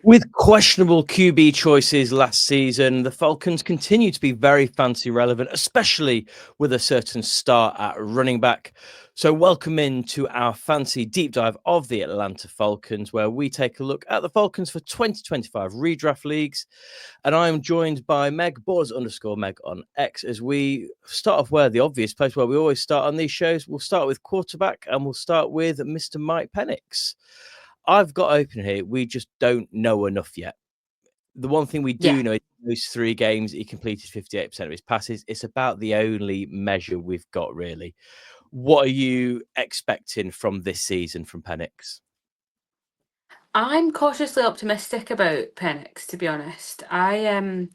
With questionable QB choices last season, the Falcons continue to be very fancy relevant, especially with a certain start at running back. So, welcome into our fancy deep dive of the Atlanta Falcons, where we take a look at the Falcons for 2025 redraft leagues. And I am joined by Meg Boz_Meg on X as we start off where the obvious place where we always start on these shows. We'll start with quarterback and we'll start with Mr. Mike Penix. I've got open here. We just don't know enough yet. The one thing we Yeah, do know is those 3 games, he completed 58% of his passes. It's about the only measure we've got, really. What are you expecting from this season from Penix? I'm cautiously optimistic about Penix, to be honest. I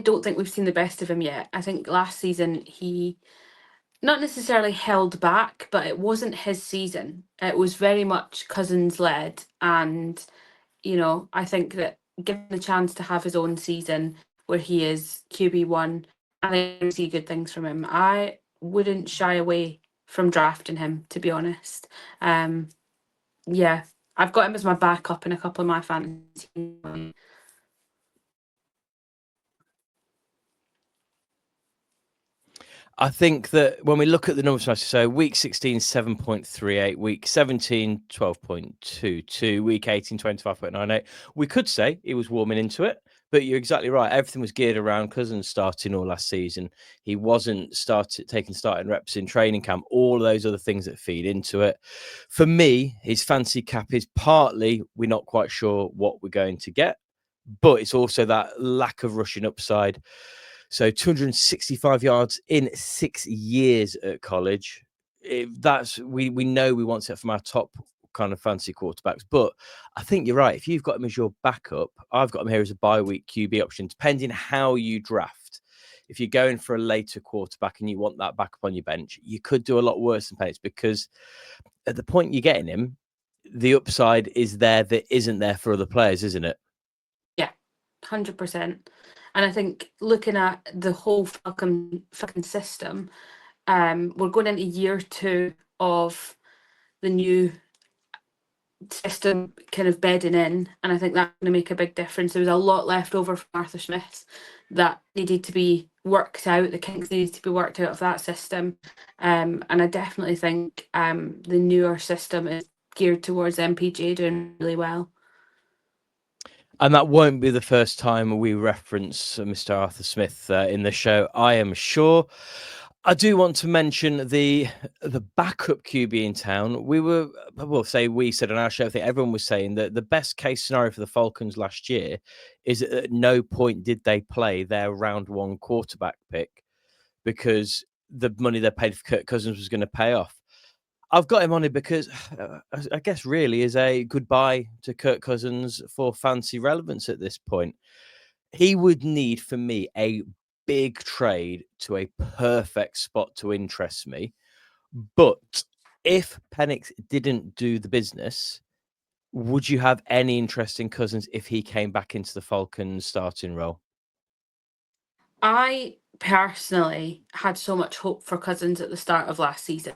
don't think we've seen the best of him yet. I think last season he not necessarily held back, but it wasn't his season. It was very much Cousins led, and I think that given the chance to have his own season where he is QB1, I think we see good things from him. I wouldn't shy away from drafting him, to be honest. Um, Yeah, I've got him as my backup in a couple of my fantasy teams. I think that when we look at the numbers, so week 16, 7.38, week 17, 12.22, week 18, 25.98. We could say he was warming into it, but you're exactly right. Everything was geared around Cousins starting all last season. He wasn't taking starting reps in training camp, all of those other things that feed into it. For me, his fancy cap is partly we're not quite sure what we're going to get, but it's also that lack of rushing upside. So 265 yards in 6 years at college. We know we want it from our top kind of fancy quarterbacks, but I think you're right. If you've got him as your backup, I've got him here as a bye week QB option, depending how you draft. If you're going for a later quarterback and you want that backup on your bench, you could do a lot worse than Penix because at the point you're getting him, the upside is there that isn't there for other players, isn't it? Yeah, 100%. And I think looking at the whole Falcon system, we're going into year 2 of the new system kind of bedding in, and I think that's going to make a big difference. There was a lot left over from Arthur Smith that needed to be worked out. The kinks needed to be worked out of that system, and I definitely think the newer system is geared towards MPJ doing really well. And that won't be the first time we reference Mr. Arthur Smith in the show, I am sure. I do want to mention the backup QB in town. We said on our show, I think everyone was saying that the best case scenario for the Falcons last year is that at no point did they play their round 1 quarterback pick because the money they paid for Kirk Cousins was going to pay off. I've got him on it because I guess really is a goodbye to Kirk Cousins for fancy relevance at this point. He would need, for me, a big trade to a perfect spot to interest me. But if Penix didn't do the business, would you have any interest in Cousins if he came back into the Falcons starting role? I personally had so much hope for Cousins at the start of last season.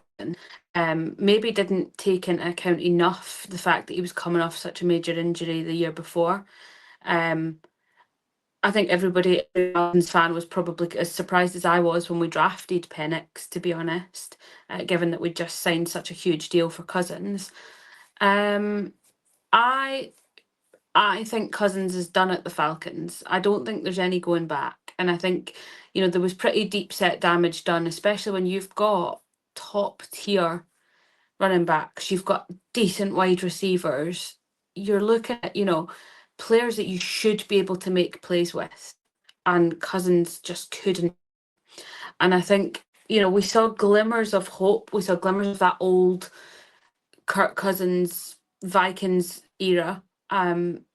Maybe didn't take into account enough the fact that he was coming off such a major injury the year before. I think every Falcons fan was probably as surprised as I was when we drafted Penix, to be honest, given that we just signed such a huge deal for Cousins. Um, I I think Cousins is done at the Falcons. I don't think there's any going back. And I think, there was pretty deep set damage done, especially when you've got top tier running backs, you've got decent wide receivers. You're looking at, players that you should be able to make plays with. And Cousins just couldn't. And I think, we saw glimmers of hope. We saw glimmers of that old Kirk Cousins Vikings era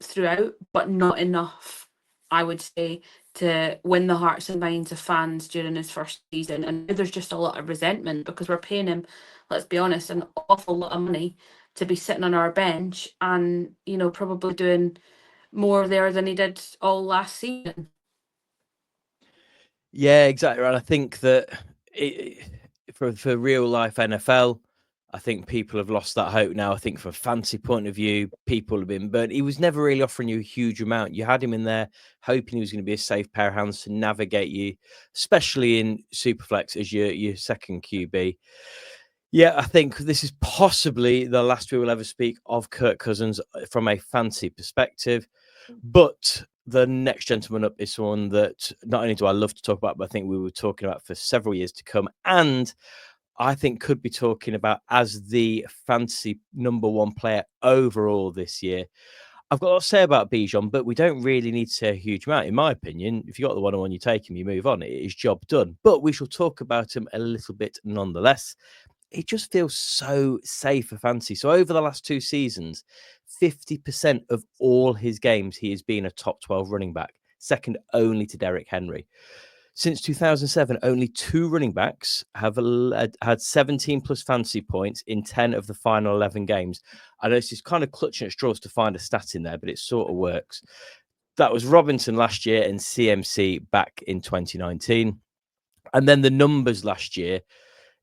throughout, but not enough, I would say, to win the hearts and minds of fans during his first season. And there's just a lot of resentment because we're paying him, let's be honest, an awful lot of money to be sitting on our bench and, probably doing more there than he did all last season. Yeah, exactly right. I think that for real life NFL, I think people have lost that hope now. I think from a fancy point of view, people have been burnt. He was never really offering you a huge amount. You had him in there hoping he was going to be a safe pair of hands to navigate you, especially in Superflex as your second QB. Yeah, I think this is possibly the last we will ever speak of Kirk Cousins from a fancy perspective. But the next gentleman up is someone that not only do I love to talk about, but I think we were talking about for several years to come. And I think could be talking about as the fantasy number one player overall this year. I've got a lot to say about Bijan, but we don't really need to say a huge amount. In my opinion, if you got the one-on-one, you take him, you move on. It is job done. But we shall talk about him a little bit nonetheless. It just feels so safe for fantasy. So over the last 2 seasons, 50% of all his games, he has been a top 12 running back, second only to Derrick Henry. Since 2007, only 2 running backs have had 17 plus fantasy points in 10 of the final 11 games. I know this is kind of clutching at straws to find a stat in there, but it sort of works. That was Robinson last year and CMC back in 2019. And then the numbers last year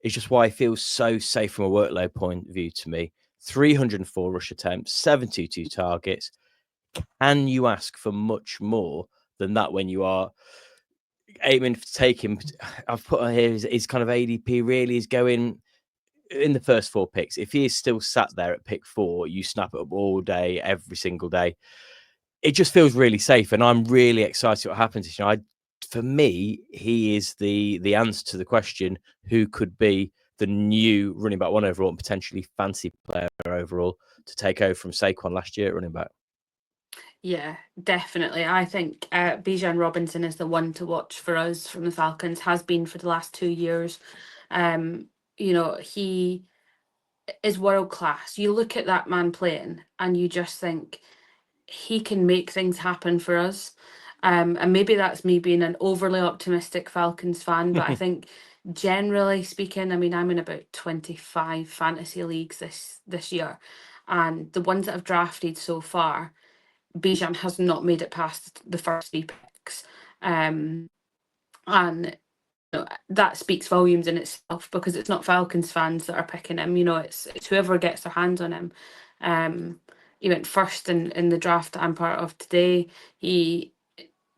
is just why it feels so safe from a workload point of view to me. 304 rush attempts, 72 targets. Can you ask for much more than that when you are aiming to take him? I've put on here his kind of ADP really is going in the first 4 picks. If he is still sat there at pick 4, you snap it up all day, every single day. It just feels really safe, and I'm really excited what happens. You know, for me, he is the answer to the question: who could be the new running back 1 overall and potentially fancy player overall to take over from Saquon last year at running back? Yeah, definitely. I think Bijan Robinson is the one to watch for us from the Falcons, has been for the last 2 years. He is world class. You look at that man playing and you just think he can make things happen for us. And maybe that's me being an overly optimistic Falcons fan, but I think generally speaking, I mean, I'm in about 25 fantasy leagues this year, and the ones that I've drafted so far, Bijan has not made it past the first 3 picks. And that speaks volumes in itself, because it's not Falcons fans that are picking him. It's whoever gets their hands on him. He went first in the draft that I'm part of today. He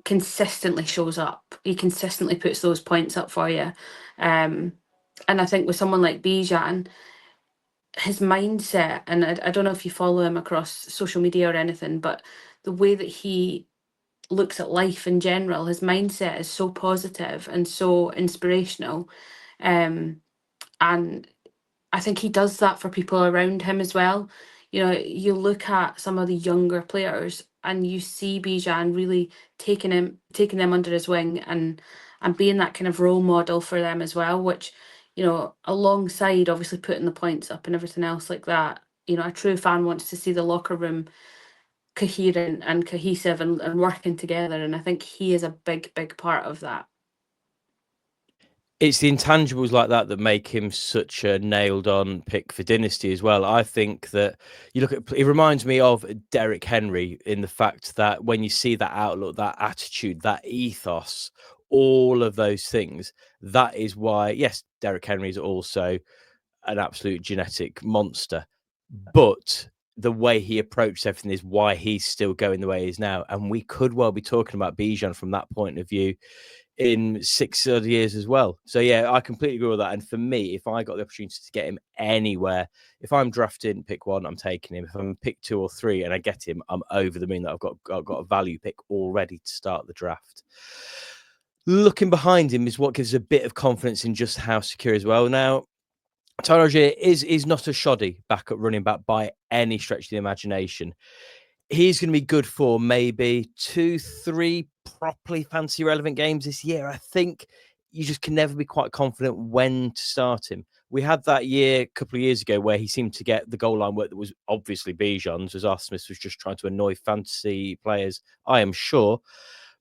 consistently shows up. He consistently puts those points up for you. And I think with someone like Bijan, his mindset, and I don't know if you follow him across social media or anything, but the way that he looks at life in general, his mindset is so positive and so inspirational. And I think he does that for people around him as well. You look at some of the younger players and you see Bijan really taking them under his wing and being that kind of role model for them as well, which, alongside obviously putting the points up and everything else like that, a true fan wants to see the locker room coherent and cohesive and working together. And I think he is a big, big part of that. It's the intangibles like that that make him such a nailed-on pick for Dynasty as well. I think that you look at it reminds me of Derrick Henry in the fact that when you see that outlook, that attitude, that ethos, all of those things, that is why, yes, Derrick Henry is also an absolute genetic monster, but the way he approached everything is why he's still going the way he is now. And we could well be talking about Bijan from that point of view in 6 other years as well. So yeah, I completely agree with that. And for me, if I got the opportunity to get him anywhere, if I'm drafting pick 1, I'm taking him. If I'm pick 2 or 3 and I get him, I'm over the moon that I've got a value pick already to start the draft. Looking behind him is what gives a bit of confidence in just how secure as well. Now, Tyler Allgeier is not a shoddy backup running back by any stretch of the imagination. He's going to be good for maybe 2, 3 properly fancy relevant games this year. I think you just can never be quite confident when to start him. We had that year a couple of years ago where he seemed to get the goal line work that was obviously Bijan's, as Arthur Smith was just trying to annoy fantasy players, I am sure.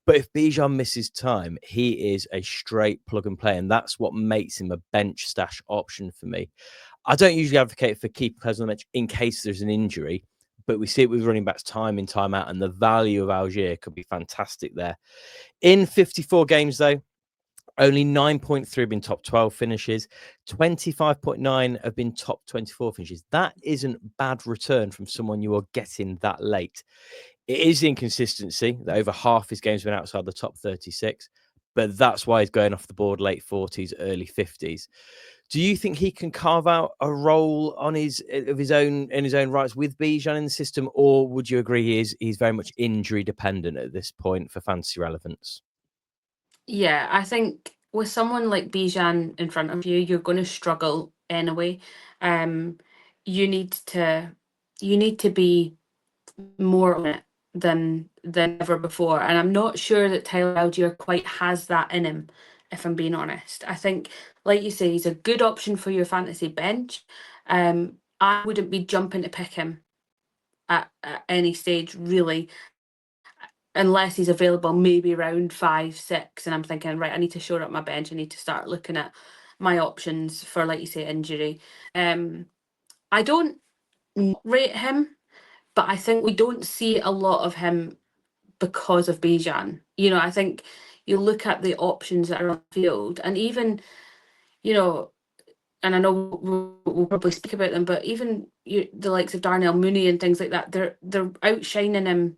But if Bijan misses time, he is a straight plug and play, and that's what makes him a bench stash option for me. I don't usually advocate for keeping players on the bench in case there's an injury, but we see it with running backs time in, time out, and the value of Allgeier could be fantastic there. In 54 games, though, Only 9.3 have been top 12 finishes. 25.9 have been top 24 finishes. That isn't bad return from someone you are getting that late. It is the inconsistency that over half his games have been outside the top 36, but that's why he's going off the board late 40s, early 50s. Do you think he can carve out a role on his own rights with Bijan in the system, or would you agree he's very much injury dependent at this point for fantasy relevance? Yeah, I think with someone like Bijan in front of you, you're going to struggle anyway. Um, you need to be more on it than ever before, and I'm not sure that Tyler Allgeier quite has that in him. If I'm being honest, I think, like you say, he's a good option for your fantasy bench. I wouldn't be jumping to pick him at any stage really, unless he's available maybe around 5, 6, and I'm thinking, right, I need to shore up my bench. I need to start looking at my options for, like you say, injury. I don't rate him, but I think we don't see a lot of him because of Bijan. I think you look at the options that are on the field, and even, and I know we'll probably speak about them, but even the likes of Darnell Mooney and things like that, they're outshining him,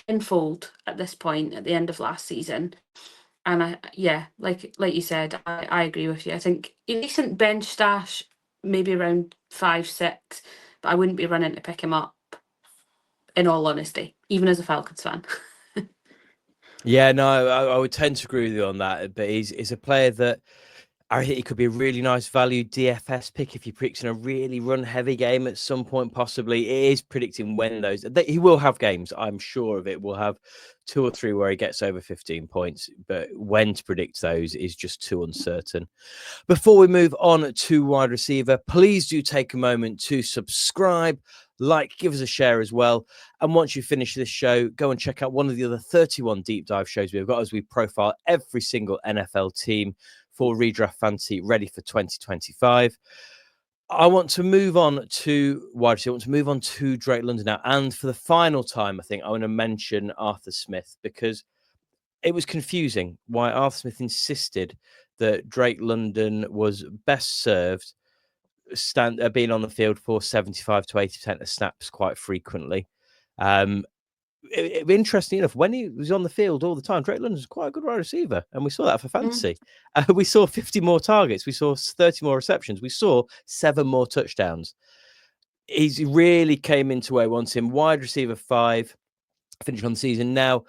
tenfold at this point at the end of last season. And like you said, I agree with you. I think a decent bench stash, maybe around 5, 6, but I wouldn't be running to pick him up, in all honesty, even as a Falcons fan. Yeah, no, I would tend to agree with you on that. But he's a player that I think he could be a really nice value DFS pick if you're predicting a really run-heavy game at some point, possibly. It is predicting when those... He will have games, I'm sure of it. We'll have 2 or 3 where he gets over 15 points, but when to predict those is just too uncertain. Before we move on to wide receiver, please do take a moment to subscribe, like, give us a share as well. And once you finish this show, go and check out one of the other 31 deep dive shows we've got as we profile every single NFL team for Redraft Fantasy ready for 2025. I want to move on to wide receiver. I want to move on to Drake London now. And for the final time, I think I want to mention Arthur Smith, because it was confusing why Arthur Smith insisted that Drake London was best served being on the field for 75 to 80% of snaps quite frequently. Interesting enough, when he was on the field all the time, Drake London was quite a good wide receiver, and we saw that for fantasy. We saw 50 more targets, we saw 30 more receptions, we saw 7 more touchdowns. He really came into where I want him. Wide receiver 5, finish on the season. Now,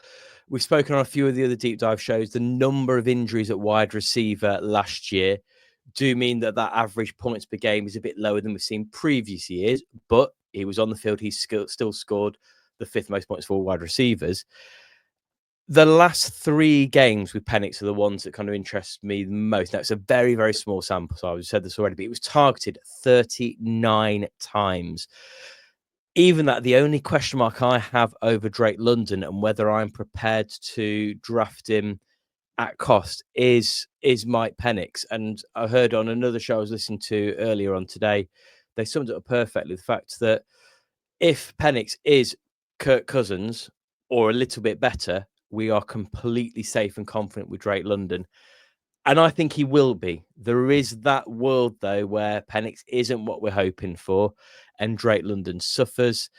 we've spoken on a few of the other deep dive shows. The number of injuries at wide receiver last year do mean that average points per game is a bit lower than we've seen previous years, but he was on the field. He still scored the 5th most points for wide receivers. The last 3 games with Penix are the ones that kind of interest me the most. Now, it's a very, very small sample, so I've said this already, but it was targeted 39 times. Even that, the only question mark I have over Drake London and whether I'm prepared to draft him at cost is Mike Penix. And I heard on another show I was listening to earlier on today, they summed it up perfectly. The fact that if Penix is Kirk Cousins or a little bit better, we are completely safe and confident with Drake London. And I think he will be. There is that world, though, where Penix isn't what we're hoping for and Drake London suffers.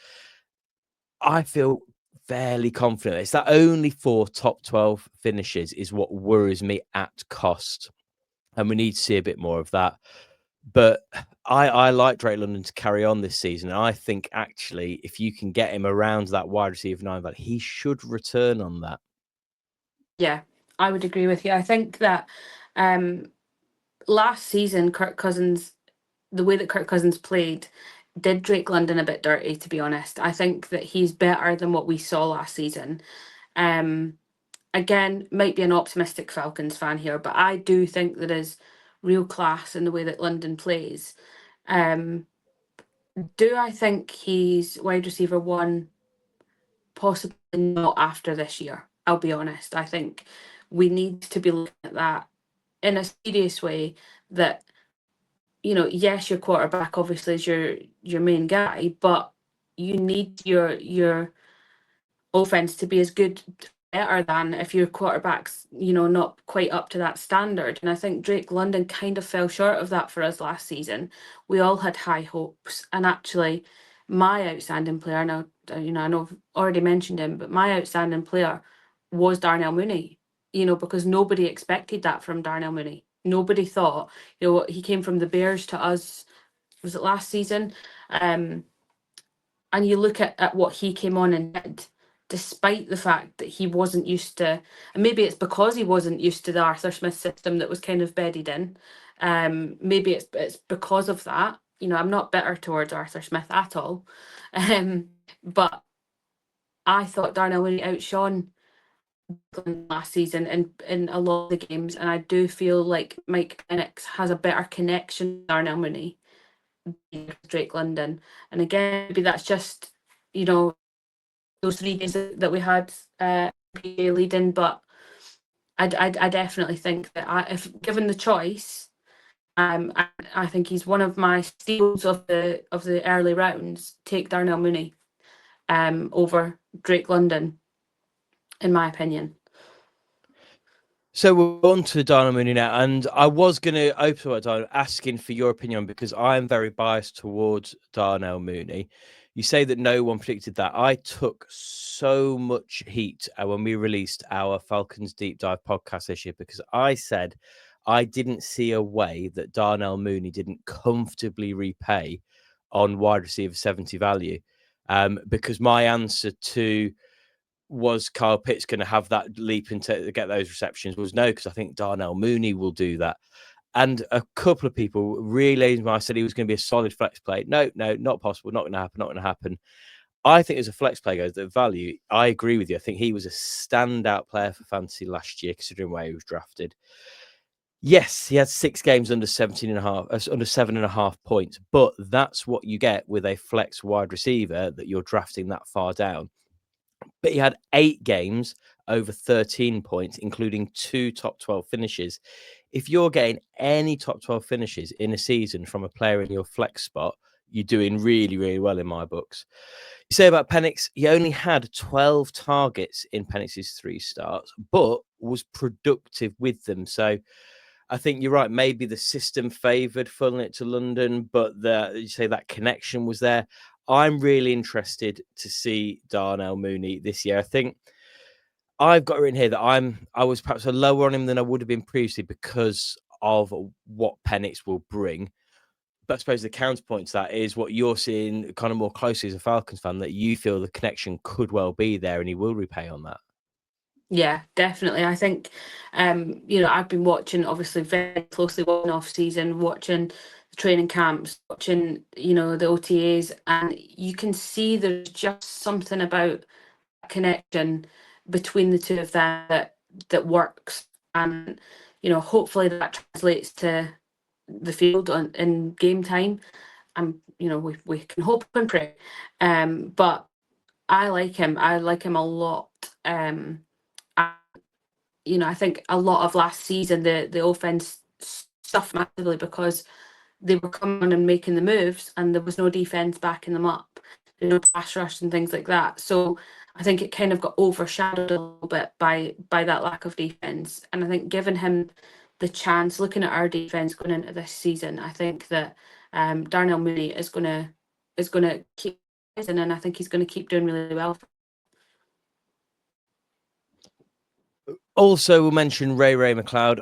I feel fairly confident. It's that only 4 top 12 finishes is what worries me at cost. And we need to see a bit more of that. But I like Drake London to carry on this season. And I think, actually, if you can get him around that wide receiver 9 value, he should return on that. Yeah, I would agree with you. I think that last season, the way that Kirk Cousins played did Drake London a bit dirty, to be honest. I think that he's better than what we saw last season. Again, might be an optimistic Falcons fan here, but I do think there is real class in the way that London plays. Do I think he's wide receiver 1? Possibly not after this year. I'll be honest. I think we need to be looking at that in a serious way, that, yes, your quarterback obviously is your main guy, but you need your offense to be as good better than if your quarterback's, not quite up to that standard. And I think Drake London kind of fell short of that for us last season. We all had high hopes, and actually, my outstanding player, now, I know I've already mentioned him, but my outstanding player was Darnell Mooney. Because nobody expected that from Darnell Mooney. Nobody thought, he came from the Bears to us. Was it last season? And you look at what he came on and did, despite the fact that he wasn't used to, and maybe it's because he wasn't used to the Arthur Smith system that was kind of bedded in. Maybe it's because of that. I'm not bitter towards Arthur Smith at all, but I thought Darnell Mooney outshone last season in a lot of the games, and I do feel like Mike Penix has a better connection with Darnell Mooney than Drake London. And again, maybe that's just those 3 games that we had PA leading, but I definitely think that if given the choice, I think he's one of my steals of the early rounds. Take Darnell Mooney over Drake London, in my opinion. So we're on to Darnell Mooney now, and I was going to open it by asking for your opinion because I'm very biased towards Darnell Mooney. You say that no one predicted that. I took so much heat when we released our Falcons Deep Dive podcast this year because I said I didn't see a way that Darnell Mooney didn't comfortably repay on wide receiver 70 value, because my answer to was Kyle Pitts going to have that leap into get those receptions was no, because I think Darnell Mooney will do that. And a couple of people relayed I said he was going to be a solid flex play. No, not possible. Not going to happen. I think as a flex play goes, the value, I agree with you. I think he was a standout player for fantasy last year, considering where he was drafted. Yes, he had 6 games under 7.5 points, but that's what you get with a flex wide receiver that you're drafting that far down. But he had 8 games over 13 points, including 2 top 12 finishes. If you're getting any top 12 finishes in a season from a player in your flex spot, you're doing really, really well in my books. You say about Penix, he only had 12 targets in Penix's 3 starts, but was productive with them. So I think you're right. Maybe the system favoured funneling it to London, but you say that connection was there. I'm really interested to see Darnell Mooney this year. I think I've got written here that I was perhaps a lower on him than I would have been previously because of what Penix will bring. But I suppose the counterpoint to that is what you're seeing kind of more closely as a Falcons fan, that you feel the connection could well be there and he will repay on that. Yeah, definitely. I think, I've been watching obviously very closely one off season, watching the training camps, watching, the OTAs, and you can see there's just something about connection between the two of them that works. And, hopefully that translates to the field in game time. And, we can hope and pray. But I like him. I like him a lot. I think a lot of last season the offense suffered massively because they were coming on and making the moves, and there was no defense backing them up, no pass rush and things like that. So I think it kind of got overshadowed a little bit by that lack of defense. And I think giving him the chance, looking at our defense going into this season, I think that Darnell Mooney is gonna keep rising, and I think he's going to keep doing really well. Also, we'll mention Ray McLeod.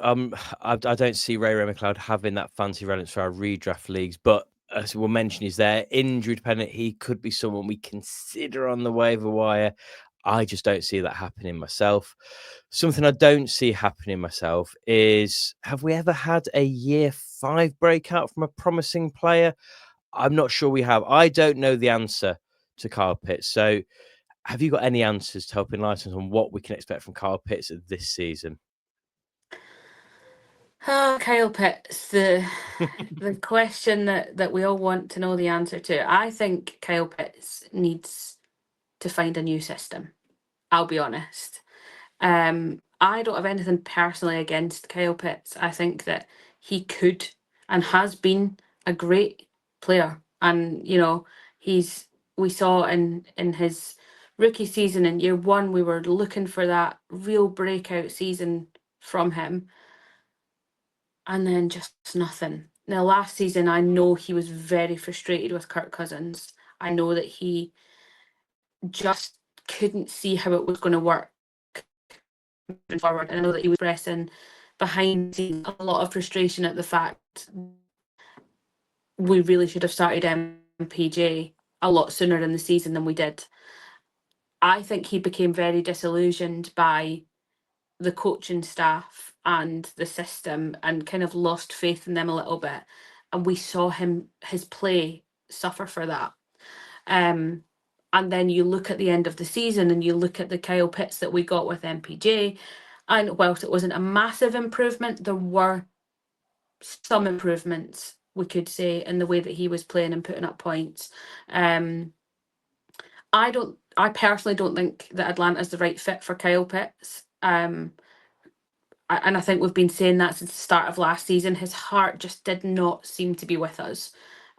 I don't see Ray McLeod having that fancy relevance for our redraft leagues, but as we'll mention, he's there injury dependent. He could be someone we consider on the waiver wire. I just don't see that happening myself. Something I don't see happening myself is, have we ever had a year 5 breakout from a promising player? I'm not sure we have. I don't know the answer to Kyle Pitts. So have you got any answers to help enlighten us on what we can expect from Kyle Pitts this season? Kyle Pitts, the question that we all want to know the answer to. I think Kyle Pitts needs to find a new system. I'll be honest. I don't have anything personally against Kyle Pitts. I think that he could and has been a great player, and we saw in his rookie season in year one, we were looking for that real breakout season from him. And then just nothing. Now, last season, I know he was very frustrated with Kirk Cousins. I know that he just couldn't see how it was going to work moving forward. And I know that he was pressing behind the scenes a lot of frustration at the fact we really should have started MPJ a lot sooner in the season than we did. I think he became very disillusioned by the coaching staff and the system and kind of lost faith in them a little bit. And we saw his play suffer for that. And then you look at the end of the season and you look at the Kyle Pitts that we got with MPJ. And whilst it wasn't a massive improvement, there were some improvements, we could say, in the way that he was playing and putting up points. I personally don't think that Atlanta is the right fit for Kyle Pitts. And I think we've been saying that since the start of last season. His heart just did not seem to be with us.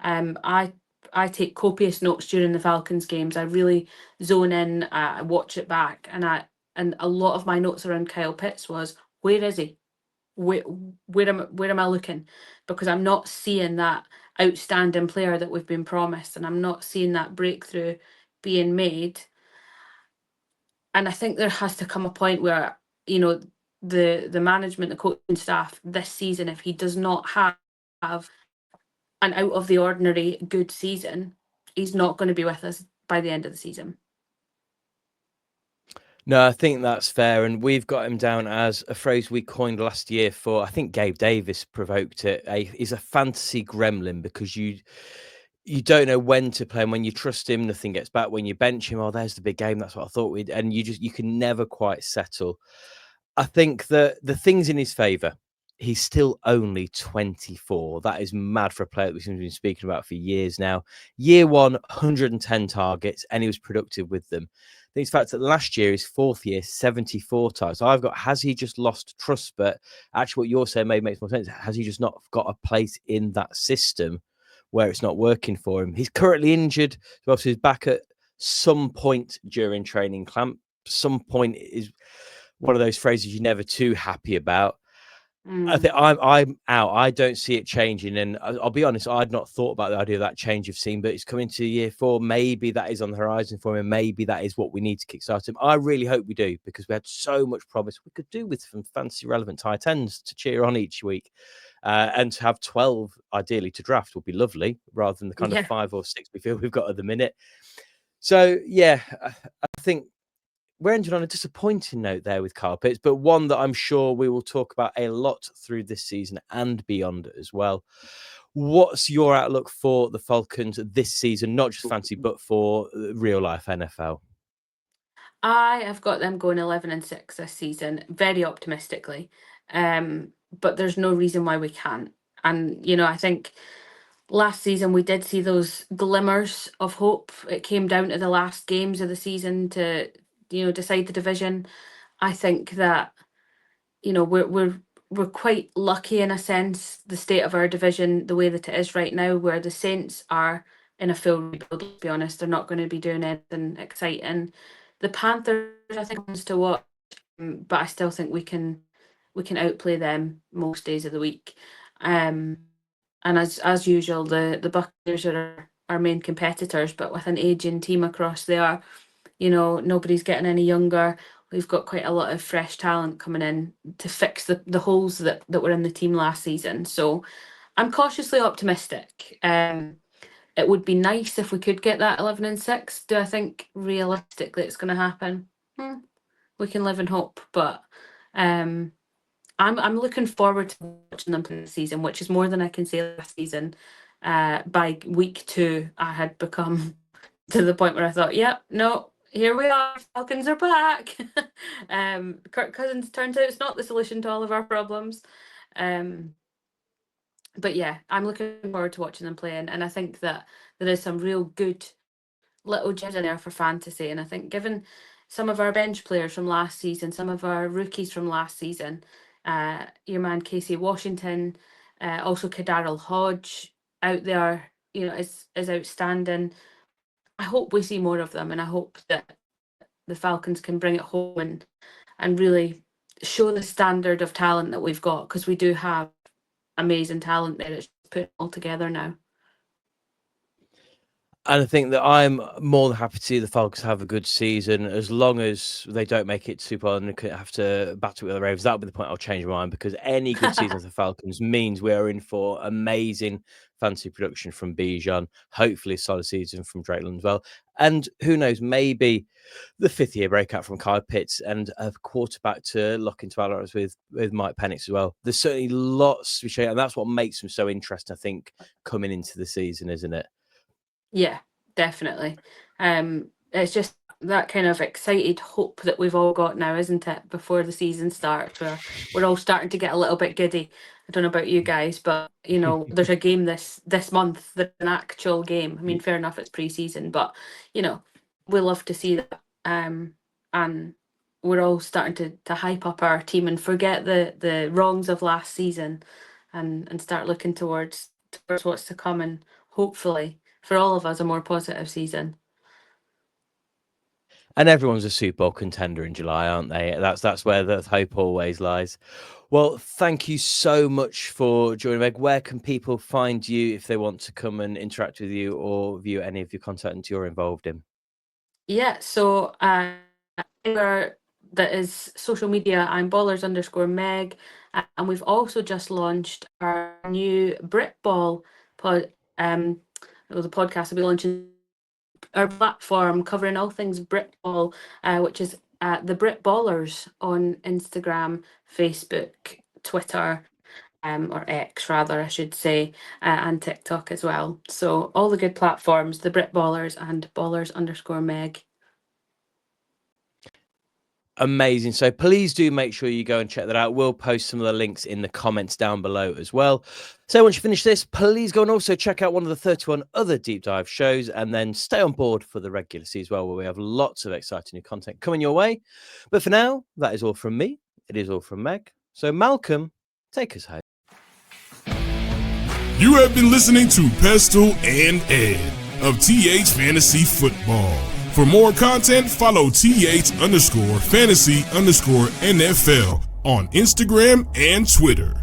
I take copious notes during the Falcons games. I really zone in, I watch it back, and a lot of my notes around Kyle Pitts was, where is he? Where am I looking? Because I'm not seeing that outstanding player that we've been promised, and I'm not seeing that breakthrough being made. And I think there has to come a point where, the management, the coaching staff this season, if he does not have an out of the ordinary good season, he's not going to be with us by the end of the season. No, I think that's fair. And we've got him down as a phrase we coined last year for, I think Gabe Davis provoked it. He's a fantasy gremlin, because you don't know when to play him. When you trust him, nothing gets back. When you bench him, oh, there's the big game. That's what I thought we'd. And you can never quite settle. I think that the things in his favour, he's still only 24. That is mad for a player that we've been speaking about for years now. Year one, 110 targets, and he was productive with them. I think it's the fact that last year, his fourth year, 74 targets. So I've got, has he just lost trust? But actually what you're saying maybe makes more sense. Has he just not got a place in that system where it's not working for him? He's currently injured. So obviously he's back at some point during training camp. Some point is one of those phrases you're never too happy about. I think I'm out. I don't see it changing. And I'll be honest, I'd not thought about the idea of that change of scene, but it's coming to year 4. Maybe that is on the horizon for him. Maybe that is what we need to kickstart him. I really hope we do, because we had so much promise. We could do with some fancy relevant tight ends to cheer on each week. And to have 12 ideally to draft would be lovely, rather than the kind of 5 or 6 we feel we've got at the minute. So, yeah, I think we're ending on a disappointing note there with Kyle Pitts, but one that I'm sure we will talk about a lot through this season and beyond as well. What's your outlook for the Falcons this season, not just fantasy, but for real life NFL? I have got them going 11-6 this season, very optimistically. But there's no reason why we can't. And, I think last season we did see those glimmers of hope. It came down to the last games of the season to, decide the division. I think that, we're quite lucky in a sense, the state of our division, the way that it is right now, where the Saints are in a full rebuild, let's be honest. They're not going to be doing anything exciting. The Panthers, I think, wants to watch, but I still think we can outplay them most days of the week. And as usual, the Buccaneers are our main competitors, but with an aging team across there, nobody's getting any younger. We've got quite a lot of fresh talent coming in to fix the holes that were in the team last season. So I'm cautiously optimistic. It would be nice if we could get that 11-6. Do I think realistically it's going to happen? We can live in hope, but I'm looking forward to watching them play this season, which is more than I can say last season. By week 2, I had become to the point where I thought, yep, no, here we are, Falcons are back. Kirk Cousins, turns out it's not the solution to all of our problems. But yeah, I'm looking forward to watching them playing, and I think that there is some real good little gems in there for fantasy. And I think given some of our bench players from last season, some of our rookies from last season, your man Casey Washington, also Kadarrell Hodge out there, is outstanding. I hope we see more of them, and I hope that the Falcons can bring it home and really show the standard of talent that we've got, because we do have amazing talent there. It's just put it all together now. And I think that I'm more than happy to see the Falcons have a good season, as long as they don't make it Super Bowl and have to battle with the Ravens. That'll be the point I'll change my mind, because any good season for the Falcons means we're in for amazing fantasy production from Bijan, hopefully a solid season from Drake London as well. And who knows, maybe the fifth-year breakout from Kyle Pitts and a quarterback to lock into balance with Mike Penix as well. There's certainly lots to share, and that's what makes them so interesting, I think, coming into the season, isn't it? Yeah, definitely. It's just that kind of excited hope that we've all got now, isn't it? Before the season starts, we're all starting to get a little bit giddy. I don't know about you guys, but there's a game this month, that's an actual game. I mean, fair enough, it's pre-season, but we love to see that. And we're all starting to hype up our team and forget the wrongs of last season, and start looking towards what's to come, and hopefully for all of us a more positive season. And everyone's a Super Bowl contender in July, aren't they? That's where the hope always lies. Well, thank you so much for joining, Meg. Where can people find you if they want to come and interact with you or view any of your content you're involved in? Yeah, so that is social media. I'm ballers_Meg, and we've also just launched our new Britball pod. The podcast will be launching our platform covering all things Britball, which is the Britballers on Instagram, Facebook, Twitter, or X rather, I should say, and TikTok as well. So all the good platforms, the Britballers and ballers_Meg. Amazing. So please do make sure you go and check that out. We'll post some of the links in the comments down below as well. So once you finish this, please go and also check out one of the 31 other deep dive shows, and then stay on board for the regular season as well, where we have lots of exciting new content coming your way. But for now, that is all from me. It is all from Meg. So Malcolm, take us home. You have been listening to Pestle and Ed of TH Fantasy Football. For more content, follow TH_fantasy_NFL on Instagram and Twitter.